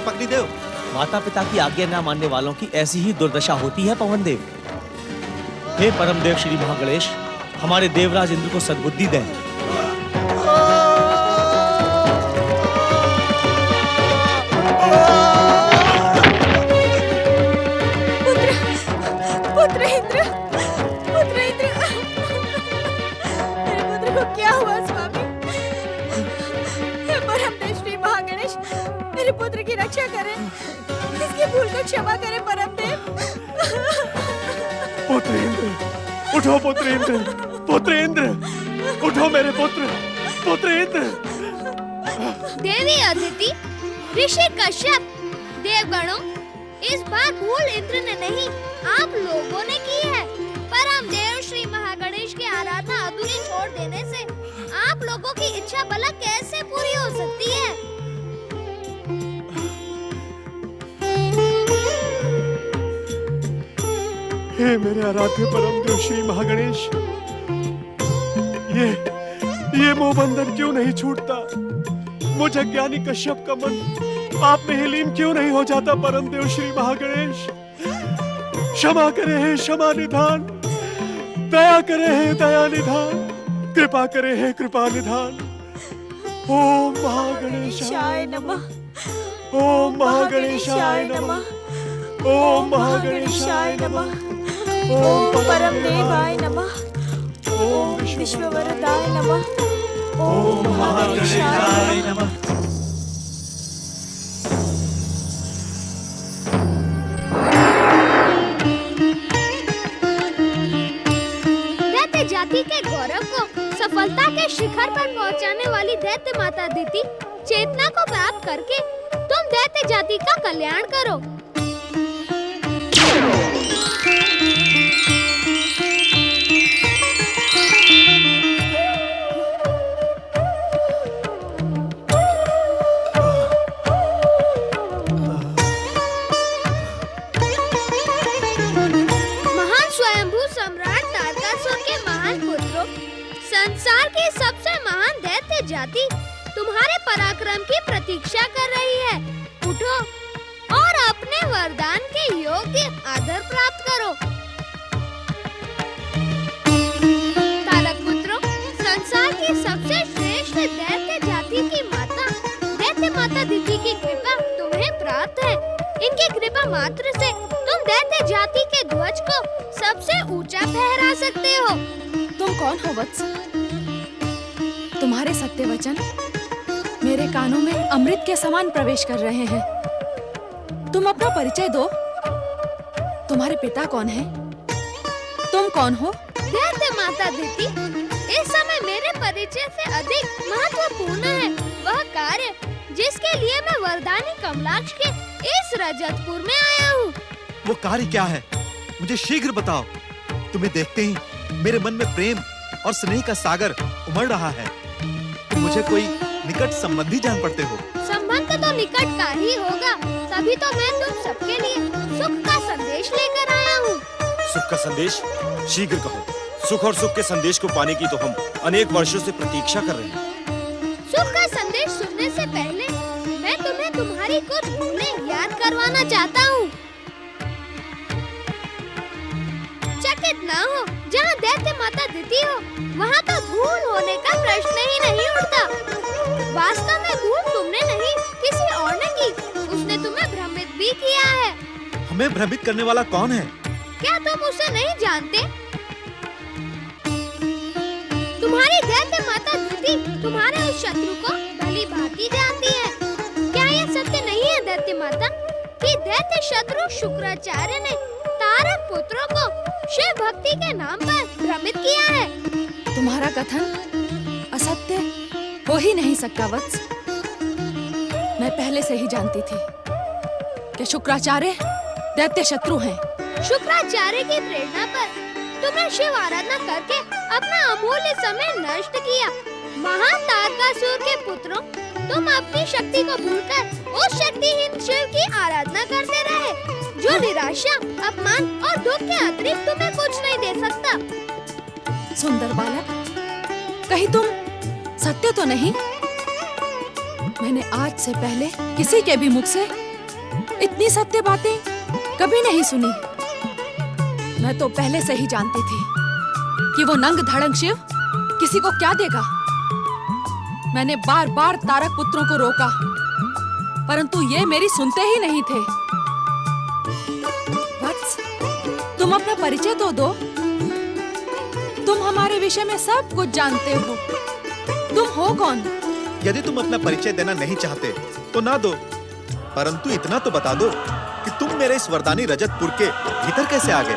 अग्निदेव। माता पिता की आज्ञा न मानने वालों की ऐसी ही दुर्दशा होती है पवन देव। हे परम देव श्री महागणेश, हमारे देवराज इंद्र को सद्बुद्धि दें। पुत्र इंद्र, मेरे पुत्र को क्या हुआ स्वामी? हे परम देव श्री महागणेश, मेरे पुत्र की रक्षा करें, इसकी भूल को क्षमा करें परम देव। पुत्र इंद्र, उठो पुत्र इंद्र, पुत्र इंद्र, उठो मेरे पुत्र इंद्र। देवी अदिति, ऋषि कश्यप, देवगणों, इस बार भूल इंद्र ने नहीं, आप लोगों ने की है। परम देव श्री महागणेश की आराधना अधूरी छोड़ देने से आप लोगों की इच्छा भला कैसे पूरी हो सकती है? हे मेरे आराध्य परम देव श्री महागणेश, ये मोह बंधन क्यों नहीं छूटता? मुझे ज्ञानी कश्यप का मन आप में ही लीन क्यों नहीं हो जाता? परम देव श्री महागणेश, क्षमा करे हे क्षमा निधान, दया करे हे दया निधान, कृपा करे हे कृपा निधान। ओम महागणेशाय नमः, ओम महागणेशाय नमः, ओम महागणेशाय नमः, ओम परम देवाय नमः, ओम विश्ववरदाय नमः, ओम महागणेशाय नमः। दैत्य जाति के गौरव को सफलता के शिखर पर पहुंचाने वाली दैत्य माता अदिति, चेतना को प्राप्त करके तुम दैत्य जाति का कल्याण करो। संसार की सबसे महान दैत्य जाति तुम्हारे पराक्रम की प्रतीक्षा कर रही है। उठो और अपने वरदान के योग्य आदर प्राप्त करो। तारक पुत्रों, संसार की सबसे श्रेष्ठ दैत्य जाति की माता दैत्य माता अदिति की कृपा तुम्हें प्राप्त है। इनकी कृपा मात्र से तुम दैत्य जाति के ध्वज को सबसे ऊंचा फहरा सकते हो। तुम कौन हो वत्स? तुम्हारे सत्य वचन मेरे कानों में अमृत के समान प्रवेश कर रहे हैं। तुम अपना परिचय दो। तुम्हारे पिता कौन हैं? तुम कौन हो? दैत्य माता अदिति, इस समय मेरे परिचय से अधिक महत्वपूर्ण है वह कार्य जिसके लिए मैं वरदानी कमलाक्ष के इस रजतपुर में आया हूँ। वो कार्य क्या है? मुझे शीघ्र बताओ। तुम्हें देखते ही मेरे मन में प्रेम और स्नेह का सागर उमड़ रहा है। तुम मुझे कोई निकट संबंधी जान पड़ते हो। संबंध तो निकट का ही होगा, तभी तो मैं तुम सबके लिए सुख का संदेश लेकर आया हूँ। सुख का संदेश? शीघ्र कहो। सुख और सुख के संदेश को पाने की तो हम अनेक वर्षों से प्रतीक्षा कर रहे हैं। सुख का संदेश सुनने से पहले मैं तुम्हें तुम्हारी कुछ भूलें याद करवाना चाहता हूँ। चकित ना हो, जहाँ दैत्य माता अदिति हो वहाँ तो भूल होने का प्रश्न ही नहीं उठता। वास्तव में भूल तुमने नहीं, किसी और ने की। उसने तुम्हें भ्रमित भी किया है। हमें भ्रमित करने वाला कौन है? क्या तुम उसे नहीं जानते? तुम्हारी दैत्य माता अदिति तुम्हारे उस शत्रु को भली भांति जानती है। क्या यह सत्य नहीं है दैत्य माता कि दैत्य शत्रु शुक्राचार्य ने तारक पुत्रों को शिव भक्ति के नाम पर भ्रमित किया है? तुम्हारा कथन असत्य हो ही नहीं सकता वत्स। मैं पहले से ही जानती थी कि शुक्राचार्य दैत्य शत्रु हैं। शुक्राचार्य की प्रेरणा पर तुमने शिव आराधना करके अपना अमूल्य समय नष्ट किया। महान तारकासुर के पुत्रों, तुम अपनी शक्ति को भूलकर उस शक्तिहीन शिव की आराधना करते रहे, जो निराशा, अपमान और दुख के अतिरिक्त तुम्हें कुछ नहीं दे सकता। सुंदर बालक, कहीं तुम सत्य तो नहीं? मैंने आज से पहले किसी के भी मुख से इतनी सत्य बातें कभी नहीं सुनी। मैं तो पहले से ही जानती थी कि वो नंग धड़ंग शिव किसी को क्या देगा। मैंने बार बार तारक पुत्रों को रोका, परंतु ये मेरी सुनते ही नहीं थे। वत्स, तुम अपना परिचय तो दो। तुम हमारे विषय में सब कुछ जानते हो। तुम हो कौन? यदि तुम अपना परिचय देना नहीं चाहते तो ना दो, परंतु इतना तो बता दो कि तुम मेरे इस वरदानी रजतपुर के भीतर कैसे आ गए।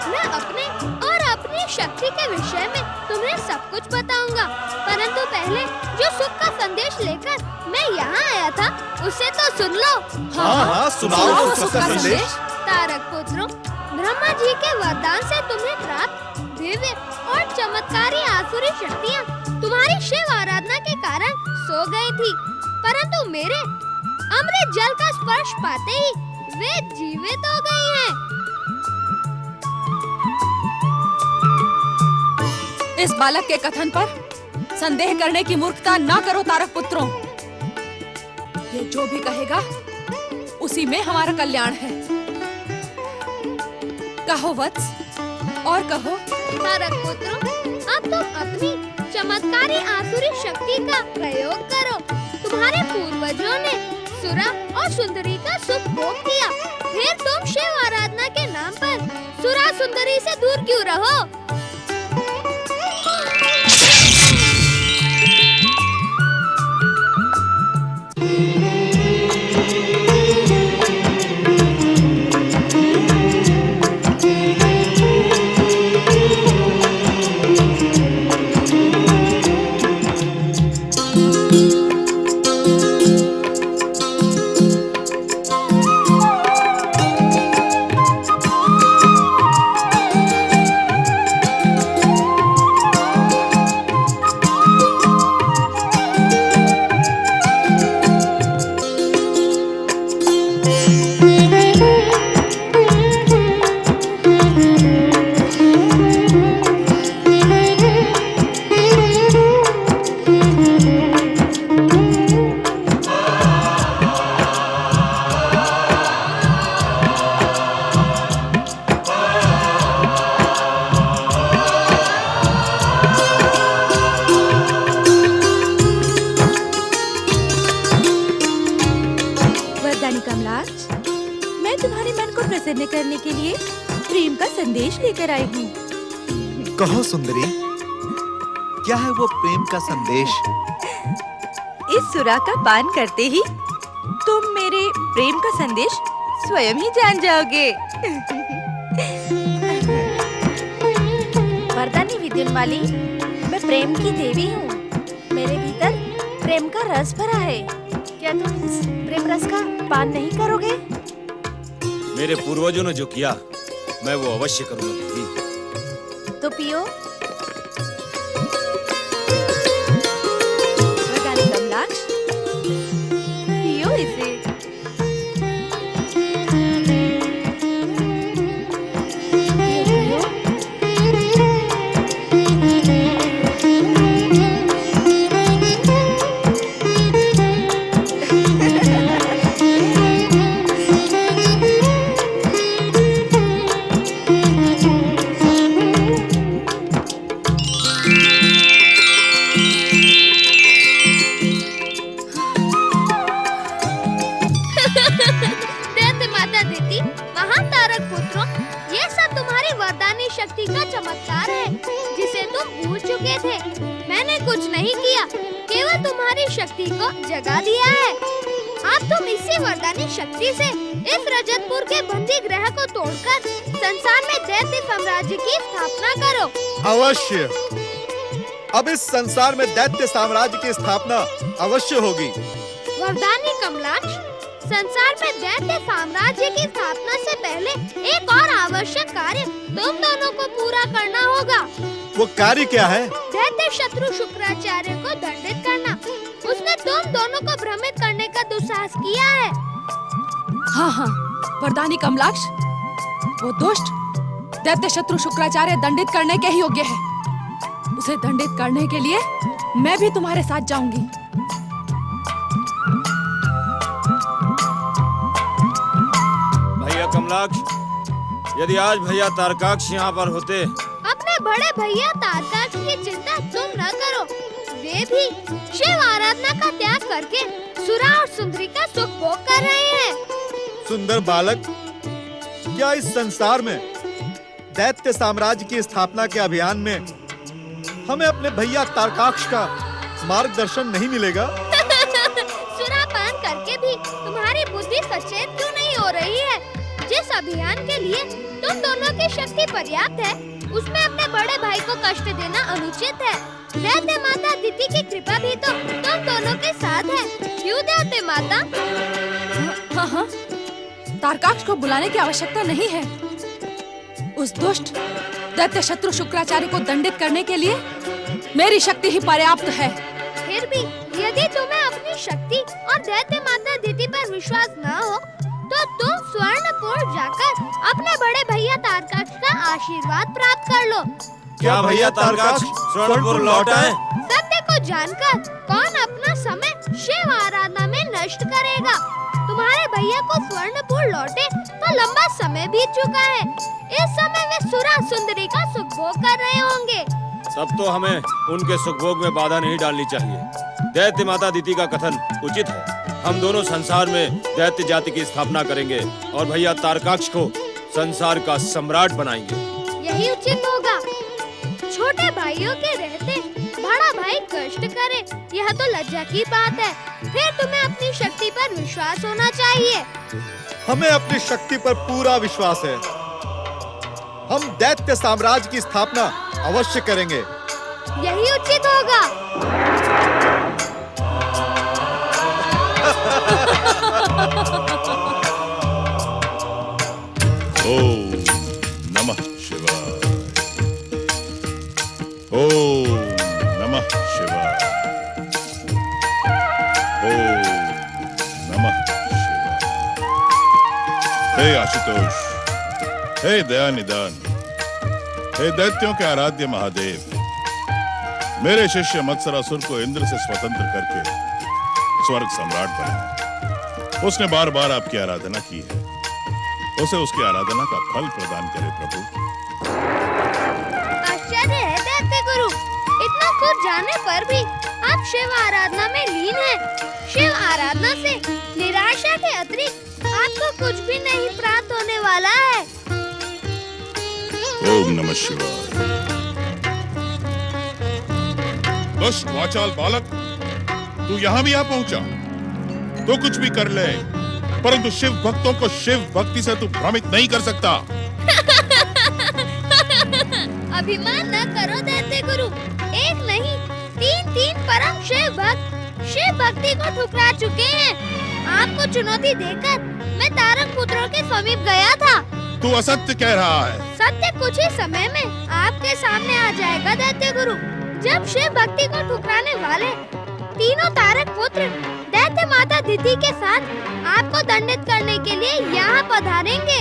मैं अपने और अपनी शक्ति के विषय में तुम्हें सब कुछ बताऊंगा, परंतु पहले जो सुख का संदेश लेकर मैं यहाँ आया था उसे तो सुन लो। हाँ, सुनाओ सुख का संदेश। तारक पुत्रों, ब्रह्मा जी के वरदान से तुम्हें प्राप्त दिव्य और चमत्कारी आसुरी शक्तियाँ तुम्हारी शिव आराधना के कारण सो गई थी, परंतु मेरे अमृत जल का स्पर्श पाते ही वे जीवित हो गई हैं। इस बालक के कथन पर संदेह करने की मूर्खता ना करो तारक पुत्रों। ये जो भी कहेगा उसी में हमारा कल्याण है। कहो वत्स, और कहो। तारक पुत्रों, अब तुम अपनी चमत्कारी आसुरी शक्ति का प्रयोग करो। तुम्हारे पूर्वजों ने सुरा और सुंदरी का सुख भोग किया, फिर तुम शिव आराधना के नाम पर सुरा सुंदरी से दूर क्यों रहो? प्रसन्न करने के लिए प्रेम का संदेश लेकर आई हूँ। कहो सुंदरी, क्या है वो प्रेम का संदेश? इस सुरा का पान करते ही तुम मेरे प्रेम का संदेश स्वयं ही जान जाओगे। वरदानी विद्युन्माली, मैं प्रेम की देवी हूँ। मेरे भीतर प्रेम का रस भरा है। क्या तुम इस प्रेम रस का पान नहीं करोगे? मेरे पूर्वजों ने जो किया मैं वो अवश्य करूंगा देवी। तो पियो। वरदानी कमलाक्ष, पियो इसे। शक्ति का चमत्कार है जिसे तुम भूल चुके थे। मैंने कुछ नहीं किया, केवल तुम्हारी शक्ति को जगा दिया है। अब तुम इसी वरदानी शक्ति से इस रजतपुर के बंदी ग्रह को तोड़कर संसार में दैत्य साम्राज्य की स्थापना करो। अवश्य। अब इस संसार में दैत्य साम्राज्य की स्थापना अवश्य होगी। वरदानी कमलाक्ष, संसार में दैत्य साम्राज्य की स्थापना से पहले एक और आवश्यक कार्य तुम दोनों को पूरा करना होगा। वो कार्य क्या है? दैत्य शत्रु शुक्राचार्य को दंडित करना। उसने तुम दोनों को भ्रमित करने का दुस्साहस किया है। हाँ हाँ, वरदानी कमलाक्ष, वो दुष्ट दैत्य शत्रु शुक्राचार्य दंडित करने के ही योग्य है। उसे दंडित करने के लिए मैं भी तुम्हारे साथ जाऊंगी। कमलाक्ष, यदि आज भैया तारकाक्ष यहाँ पर होते। अपने बड़े भैया तारकाक्ष की चिंता तुम न करो। वे भी शिव आराधना का त्याग करके सुरा और सुंदरी का सुख भोग कर रहे हैं। सुंदर बालक, क्या इस संसार में दैत्य साम्राज्य की स्थापना के अभियान में हमें अपने भैया तारकाक्ष का मार्गदर्शन नहीं मिलेगा? सुरापान करके भी तुम्हारी बुद्धि सचेत क्यों नहीं हो रही है? जिस अभियान के लिए तुम दोनों की शक्ति पर्याप्त है, उसमें अपने बड़े भाई को कष्ट देना अनुचित है। दैत्य माता दिति की कृपा भी तो तुम दोनों के साथ है, क्यों दैत्य माता? हाँ, तारकाक्ष को बुलाने की आवश्यकता नहीं है। उस दुष्ट दैत्य शत्रु शुक्राचार्य को दंडित करने के लिए मेरी शक्ति ही पर्याप्त है। फिर भी यदि तुम्हें अपनी शक्ति और दैत्य माता दिति पर विश्वास न हो, तो तुम स्वर्णपुर जाकर अपने बड़े भैया तारकाक्ष का आशीर्वाद प्राप्त कर लो। क्या भैया तारकाक्ष स्वर्णपुर लौट आए? सत्य को जानकर कौन अपना समय शिव आराधना में नष्ट करेगा? तुम्हारे भैया को स्वर्णपुर लौटे तो लंबा समय बीत चुका है। इस समय वे सुरा सुंदरी का सुख भोग कर रहे होंगे। तब तो हमें उनके सुखभोग में बाधा नहीं डालनी चाहिए। दैत्य माता दिति का कथन उचित है। हम दोनों संसार में दैत्य जाति की स्थापना करेंगे और भैया तारकाक्ष को संसार का सम्राट बनाएंगे। यही उचित होगा। छोटे भाइयों के रहते बड़ा भाई कष्ट करे, यह तो लज्जा की बात है। फिर तुम्हें अपनी शक्ति पर विश्वास होना चाहिए। हमें अपनी शक्ति पर पूरा विश्वास है। हम दैत्य साम्राज्य की स्थापना अवश्य करेंगे। यही उचित होगा। ओम नमः शिवाय। ओम नमः शिवाय। ओम नमः शिवाय। हे आशुतोष, हे दया निदान, हे दैत्यों के आराध्य महादेव, मेरे शिष्य मत्सरासुर को इंद्र से स्वतंत्र करके स्वर्ग सम्राट बनाया। उसने बार बार आपकी आराधना की है। उसे उसकी आराधना का फल प्रदान करे प्रभु। आश्चर्य है दैत्य गुरु, इतना कुछ जाने पर भी आप शिव आराधना में लीन हैं। शिव आराधना से निराशा के अतिरिक्त आपको कुछ भी नहीं प्राप्त होने वाला है। ओम नमः शिवाय। दुष्ट वाचाल बालक, तू यहाँ भी आ पहुंचा। तो कुछ भी कर ले, परंतु शिव भक्तों को शिव भक्ति से तू भ्रमित नहीं कर सकता। अभिमान न करो दैत्य गुरु। एक नहीं, तीन परम शिव भक्त शिव भक्ति को ठुकरा चुके हैं। आपको चुनौती देकर मैं तारक पुत्रों के समीप गया था। तू असत्य कह रहा है। सत्य कुछ ही समय में आपके सामने आ जाएगा दैत्य गुरु। जब शिव भक्ति को ठुकराने वाले तीनों तारक पुत्र दैत्य माता दिति के साथ आपको दंडित करने के लिए यहाँ पधारेंगे।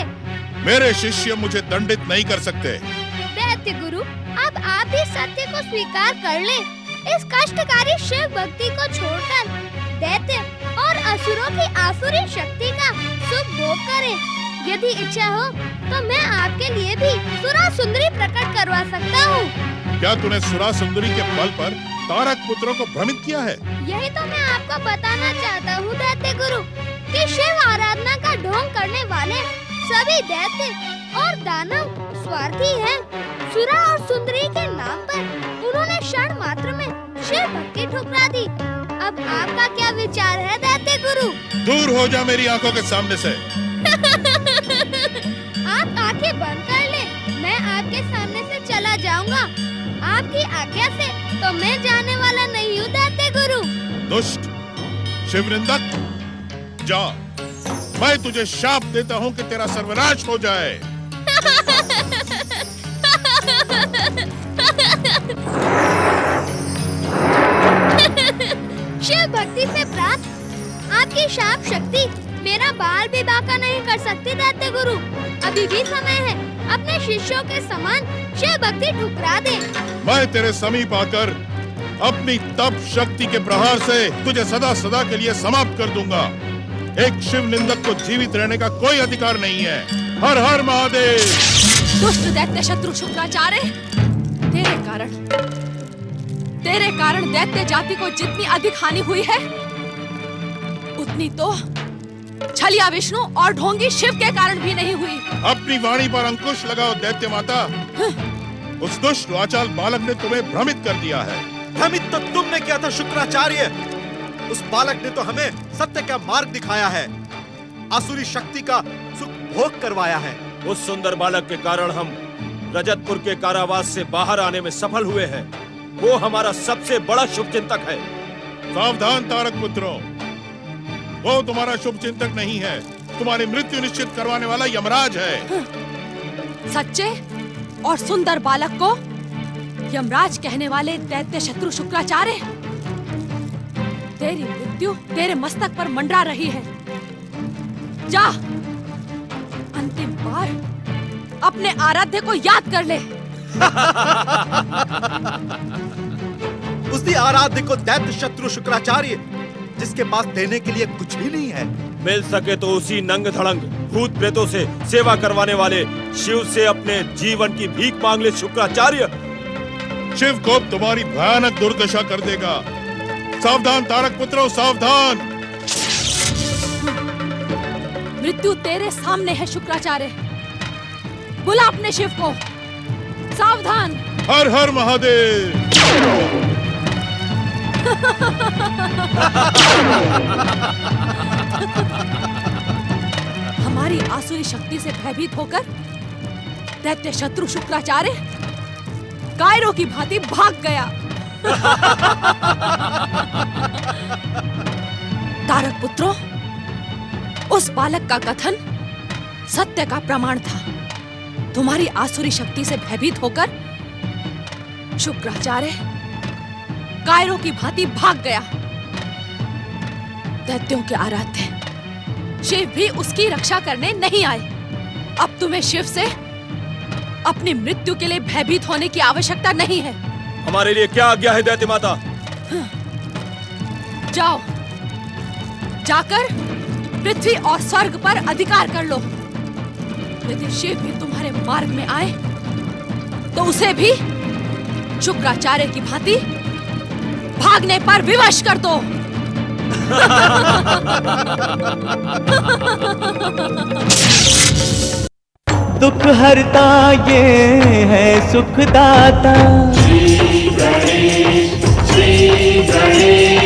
मेरे शिष्य मुझे दंडित नहीं कर सकते। दैत्य गुरु, अब आप भी सत्य को स्वीकार कर लें। इस कष्टकारी शिव भक्ति को छोड़कर दैत्य और असुरों की आसुरी शक्ति का सुख भोग करें। यदि इच्छा हो तो मैं आपके लिए भी सुरा सुंदरी प्रकट करवा सकता हूँ। क्या तूने सुरा सुंदरी के बल पर तारक पुत्रों को भ्रमित किया है? यही तो मैं आपको बताना चाहता हूँ दैत्य गुरु, कि शिव आराधना का ढोंग करने वाले सभी दैत्य और दानव स्वार्थी हैं। सुरा और सुंदरी के नाम पर उन्होंने क्षण मात्र में शिव भक्ति ठुकरा दी। अब आपका क्या विचार है दैत्य गुरु? दूर हो जा मेरी आंखों के सामने से। आप आंखें बंद कर ले, मैं आपके सामने से चला जाऊंगा। आपकी आज्ञा से तो मैं जाने वाला नहीं हूँ दैत्य गुरु। दुष्ट शिवनिंदक, जा, मैं तुझे शाप देता हूँ कि तेरा सर्वनाश हो जाए। शिव भक्ति से प्राप्त आपकी शाप शक्ति मेरा बाल भी बांका नहीं कर सकती दैत्य गुरु। अभी भी समय है, अपने शिष्यों के समान शिव भक्ति ठुकरा दे। मैं तेरे समीप आकर अपनी तप शक्ति के प्रहार से तुझे सदा सदा के लिए समाप्त कर दूंगा। एक शिव निंदक को जीवित रहने का कोई अधिकार नहीं है। हर हर महादेव। दुष्ट दैत्य शत्रु शुक्राचार्य, तेरे कारण दैत्य जाति को जितनी अधिक हानि हुई है, उतनी तो छलिया विष्णु और ढोंगी शिव के कारण भी नहीं हुई। अपनी वाणी पर अंकुश लगाओ दैत्य माता। उस दुष्ट वाचाल बालक ने तुम्हें भ्रमित कर दिया है। भ्रमित तो तुमने किया था शुक्राचार्य। उस बालक ने तो हमें सत्य का मार्ग दिखाया है, आसुरी शक्ति का सुख भोग करवाया है। उस सुंदर बालक के कारण हम रजतपुर के कारावास से बाहर आने में सफल हुए हैं। वो हमारा सबसे बड़ा शुभचिंतक है। सावधान तारक पुत्रों, वो तुम्हारा शुभचिंतक नहीं है, तुम्हारी मृत्यु निश्चित करवाने वाला यमराज है। सच्चे और सुंदर बालक को यमराज कहने वाले दैत्य शत्रु शुक्राचार्य, तेरी मृत्यु तेरे मस्तक पर मंडरा रही है। जा, अंतिम बार अपने आराध्य को याद कर ले। उसी आराध्य को दैत्य शत्रु शुक्राचार्य, जिसके पास देने के लिए कुछ भी नहीं है। मिल सके तो उसी नंग धड़ंग भूत प्रेतों से सेवा करवाने वाले शिव से अपने जीवन की भीख मांग ले शुक्राचार्य। शिव को तुम्हारी भयानक दुर्दशा कर देगा। सावधान तारक पुत्रों, सावधान। मृत्यु तेरे सामने है शुक्राचार्य, बुला अपने शिव को। सावधान। हर हर महादेव। हमारी आसुरी शक्ति से भयभीत होकर दैत्य शत्रु शुक्राचार्य कायरों की भांति भाग गया। तारक पुत्रों, उस बालक का कथन सत्य का प्रमाण था। तुम्हारी आसुरी शक्ति से भयभीत होकर शुक्राचार्य कायरों की भांति भाग गया। दैत्यों के आराध्य शिव भी उसकी रक्षा करने नहीं आए। अब तुम्हें शिव से अपनी मृत्यु के लिए भयभीत होने की आवश्यकता नहीं है। हमारे लिए क्या आज्ञा है दैत्य माता? जाओ, जाकर पृथ्वी और स्वर्ग पर अधिकार कर लो। यदि शिव भी तुम्हारे मार्ग में आए तो उसे भी शुक्राचार्य की भांति भागने पर विवश कर दो। दुख हरता ये है सुखदाता। श्री गणेश, श्री गणेश।